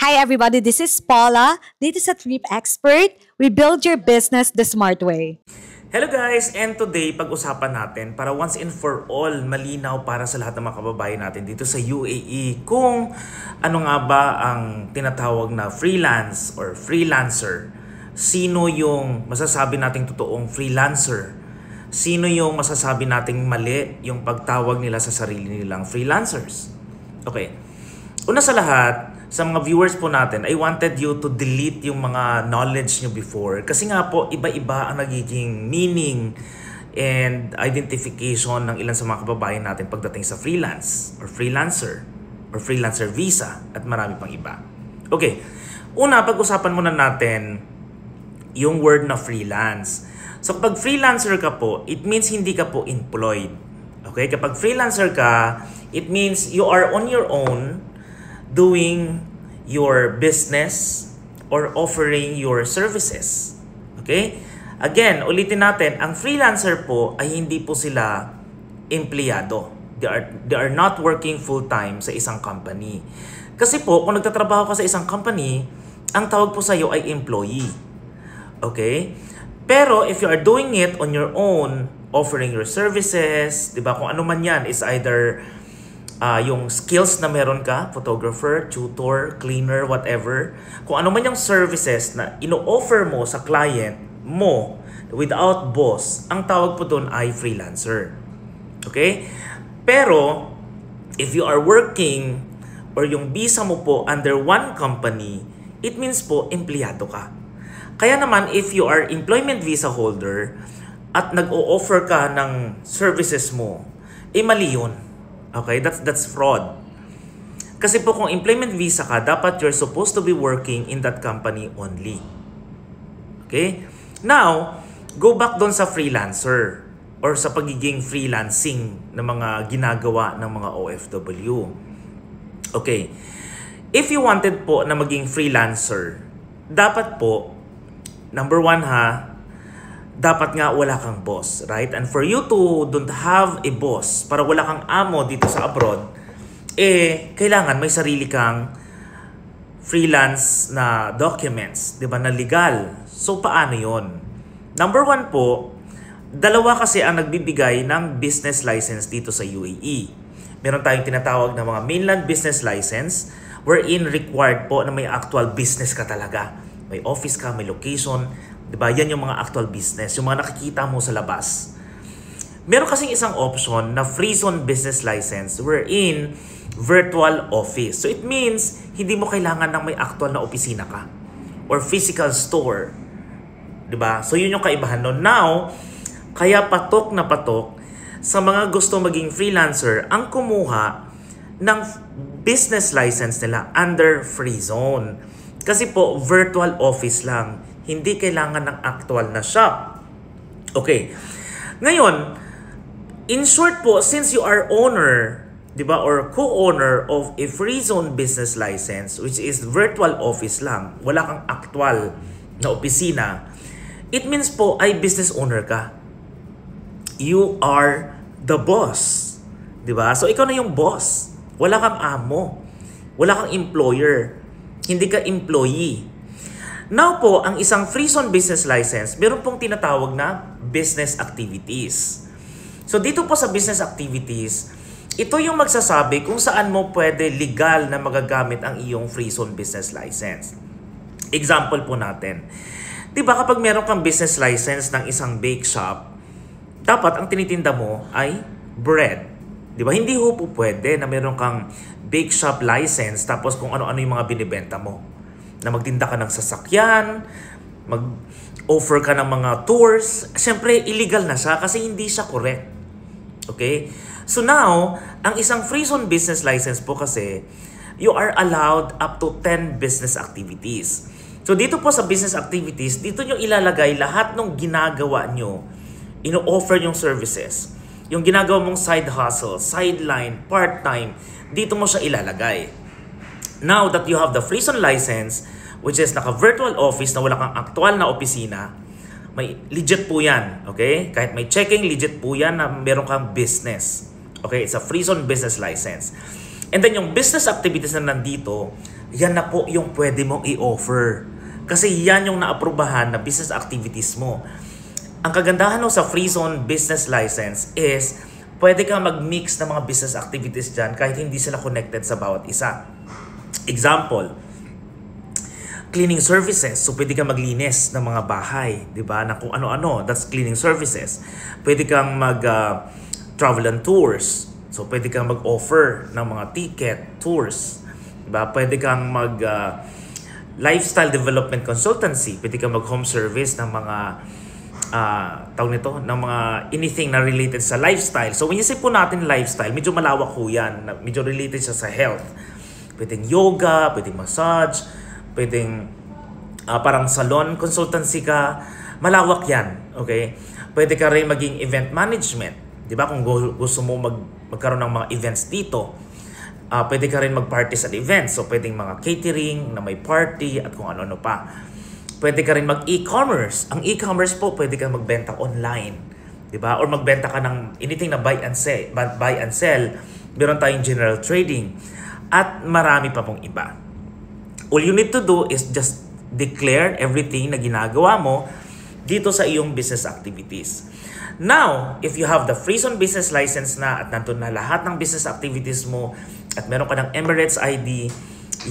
Hi everybody, this is Paula. Dito sa Trip Expert, we build your business the smart way. Hello guys! And today, pag-usapan natin para once and for all, malinaw para sa lahat ng mga kababayan natin dito sa UAE kung ano nga ba ang tinatawag na freelance or freelancer. Sino yung masasabi nating totoong freelancer? Sino yung masasabi nating mali yung pagtawag nila sa sarili nilang freelancers? Okay. Una sa lahat, sa mga viewers po natin, I wanted you to delete yung mga knowledge nyo before. Kasi nga po, iba-iba ang nagiging meaning and identification ng ilan sa mga kababayan natin pagdating sa freelance or freelancer visa at marami pang iba. Okay, una, pag-usapan muna natin yung word na freelance. So kapag freelancer ka po, it means hindi ka po employed. Okay, kapag freelancer ka, it means you are on your own doing your business or offering your services. Okay? Again, ulitin natin, ang freelancer po ay hindi po sila empleyado. They are not working full-time sa isang company. Kasi po, kung nagtatrabaho ka sa isang company, ang tawag po sa iyo ay employee. Okay? Pero if you are doing it on your own, offering your services, 'di ba? Kung ano man 'yan, is either yung skills na meron ka, photographer, tutor, cleaner, whatever. Kung ano man yung services na ino-offer mo sa client mo without boss, ang tawag po doon ay freelancer. Okay? Pero, if you are working or yung visa mo po under one company, it means po empleyado ka. Kaya naman, if you are employment visa holder at nag-o-offer ka ng services mo, mali yun. Okay, that's fraud. Kasi po kung employment visa ka, dapat you're supposed to be working in that company only. Okay? Now, go back doon sa freelancer or sa pagiging freelancing ng mga ginagawa ng mga OFW. Okay. If you wanted po na maging freelancer, dapat po, number one dapat nga wala kang boss, right? And for you to don't have a boss, para wala kang amo dito sa abroad, kailangan may sarili kang freelance na documents, di ba, na legal. So, paano yon? Number one po, dalawa kasi ang nagbibigay ng business license dito sa UAE. Meron tayong tinatawag na mga mainland business license, wherein required po na may actual business ka talaga. May office ka, may location. Diba? Yan yung mga actual business, yung mga nakikita mo sa labas. Meron kasing isang option na free zone business license wherein virtual office. So it means hindi mo kailangan ng may actual na opisina ka or physical store. Diba? So yun yung kaibahan nun. Now, kaya patok na patok sa mga gusto maging freelancer ang kumuha ng business license nila under free zone. Kasi po, virtual office lang. Hindi kailangan ng actual na shop. Okay. Ngayon, in short po, since you are owner, di ba, or co-owner of a free zone business license, which is virtual office lang, wala kang actual na opisina, it means po ay business owner ka. You are the boss. Di ba? So, ikaw na yung boss. Wala kang amo. Wala kang employer. Hindi ka employee. Now po, ang isang free zone business license, meron pong tinatawag na business activities. So dito po sa business activities, ito yung magsasabi kung saan mo pwede legal na magagamit ang iyong free zone business license. Example po natin. Diba kapag meron kang business license ng isang bake shop, dapat ang tinitinda mo ay bread. Diba? Hindi ho po pwede na meron kang bake shop license tapos kung ano-ano yung mga binibenta mo. Na magtinda ka ng sasakyan, mag-offer ka ng mga tours, syempre illegal na siya kasi hindi siya correct. Okay? So now, ang isang free zone business license po kasi, you are allowed up to 10 business activities. So dito po sa business activities, dito nyo ilalagay lahat ng ginagawa nyo, ino-offer yung services. Yung ginagawa mong side hustle, sideline, part-time, dito mo siya ilalagay. Now that you have the free zone license, which is naka-virtual office na wala kang aktual na opisina, may legit po yan, okay? Kahit may checking, legit po yan na meron kang business. Okay, it's a free zone business license. And then yung business activities na nandito, yan na po yung pwede mong i-offer. Kasi yan yung naaprubahan na business activities mo. Ang kagandahan sa Free Zone Business License is pwede kang mag-mix ng mga business activities dyan kahit hindi sila connected sa bawat isa. Example, cleaning services. So, pwede kang maglinis ng mga bahay, di ba? Na kung ano-ano, that's cleaning services. Pwede kang mag-travel and tours. So, pwede kang mag-offer ng mga ticket, tours. Di ba? Pwede kang lifestyle development consultancy. Pwede kang mag-home service ng mga tawag nito, ng mga anything na related sa lifestyle. So, when you say po natin lifestyle, medyo malawak po yan. Medyo related siya sa health. Pwedeng yoga, pwedeng massage, pwedeng parang salon consultancy ka. Malawak yan. Okay? Pwede ka rin maging event management. Di ba? Kung gusto mo magkaroon ng mga events dito. Pwede ka rin mag-parties at events. So, pwedeng mga catering na may party at kung ano-ano pa. Pwede ka rin mag-e-commerce. Ang e-commerce po, pwede ka magbenta online. Di ba? Or magbenta ka ng anything na buy and sell. Meron tayong general trading. At marami pa pong iba. All you need to do is just declare everything na ginagawa mo dito sa iyong business activities. Now, if you have the Free Zone Business License na at nandun na lahat ng business activities mo at meron ka ng Emirates ID,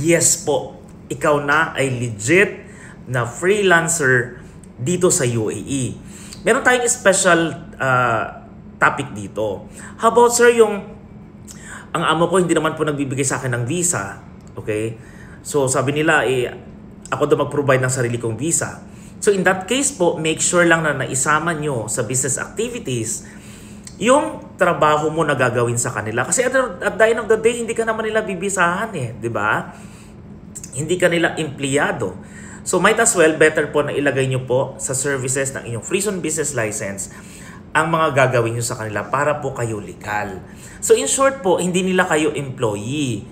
yes po, ikaw na ay legit na freelancer dito sa UAE. Meron tayong special topic dito. How about, sir, ang amo ko hindi naman po nagbibigay sa akin ng visa. Okay? So, sabi nila, ako daw mag-provide ng sarili kong visa. So, in that case po, make sure lang na naisama nyo sa business activities yung trabaho mo na gagawin sa kanila. Kasi at the end of the day, hindi ka naman nila bibisahan di ba? Hindi ka nila empleyado. So, might as well, better po na ilagay nyo po sa services ng inyong Free Zone Business License ang mga gagawin nyo sa kanila para po kayo legal. So, in short po, hindi nila kayo employee.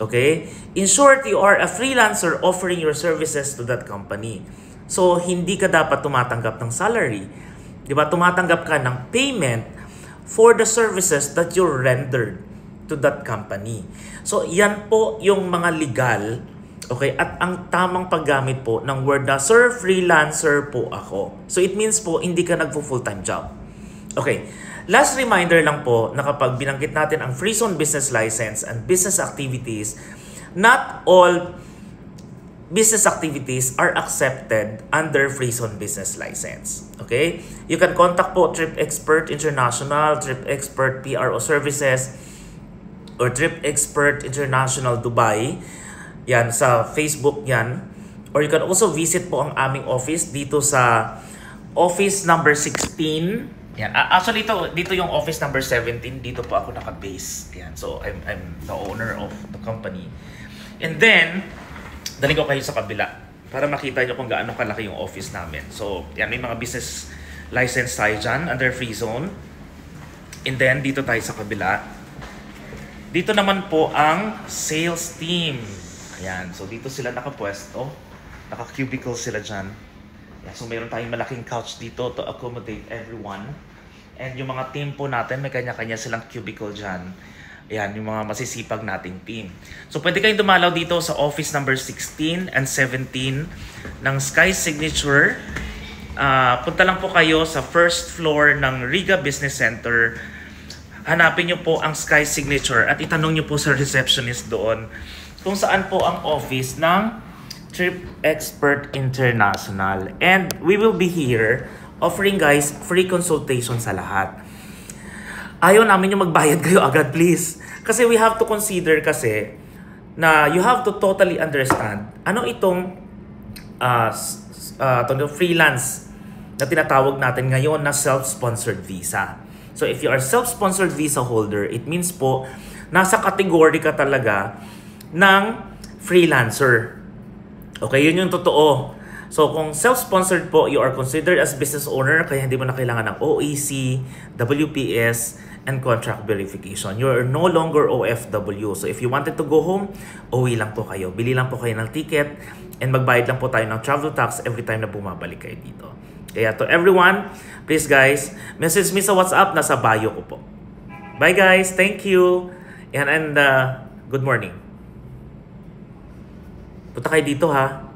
Okay? In short, you are a freelancer offering your services to that company. So, hindi ka dapat tumatanggap ng salary. Di ba? Tumatanggap ka ng payment for the services that you rendered to that company. So, yan po yung mga legal. Okay? At ang tamang paggamit po ng word na, sir, freelancer po ako. So, it means po, hindi ka nagpo-full-time job. Okay. Last reminder lang po na kapag binanggit natin ang Free Zone Business License and business activities, not all business activities are accepted under Free Zone Business License. Okay? You can contact po Trip Expert International, Trip Expert PRO Services, or Trip Expert International Dubai. Yan, sa Facebook yan. Or you can also visit po ang aming office dito sa office number 16. Yan. Actually, dito yung office number 17. Dito po ako naka-base. Yan. So, I'm the owner of the company. And then, dali ko kayo sa kabila para makita nyo kung gaano kalaki yung office namin. So, yan. May mga business license tayo dyan under Free Zone. And then, dito tayo sa kabila. Dito naman po ang sales team. Ayan. So, dito sila nakapwesto. Naka-cubicle sila dyan. Yan. So, mayroon tayong malaking couch dito to accommodate everyone. And yung mga team po natin, may kanya-kanya silang cubicle dyan. Ayan, yung mga masisipag nating team. So, pwede kayong dumalaw dito sa office number 16 and 17 ng Sky Signature. Punta lang po kayo sa first floor ng Riga Business Center. Hanapin nyo po ang Sky Signature at itanong nyo po sa receptionist doon kung saan po ang office ng Trip Expert International. And we will be here offering guys free consultation sa lahat. Ayaw namin yung magbayad kayo agad, please. Kasi we have to consider kasi na you have to totally understand ano itong freelance na tinatawag natin ngayon na self-sponsored visa. So if you are self-sponsored visa holder, it means po nasa kategory ka talaga ng freelancer. Okay, yun yung totoo. So kung self-sponsored po, you are considered as business owner kaya hindi mo na kailangan ng OEC, WPS, and contract verification. You are no longer OFW. So if you wanted to go home, uwi lang po kayo. Bili lang po kayo ng ticket and magbayad lang po tayo ng travel tax every time na bumabalik kayo dito. Kaya to everyone, please guys, message me sa WhatsApp, nasa bio ko po. Bye guys, thank you. And Good morning. Punta kayo dito ha.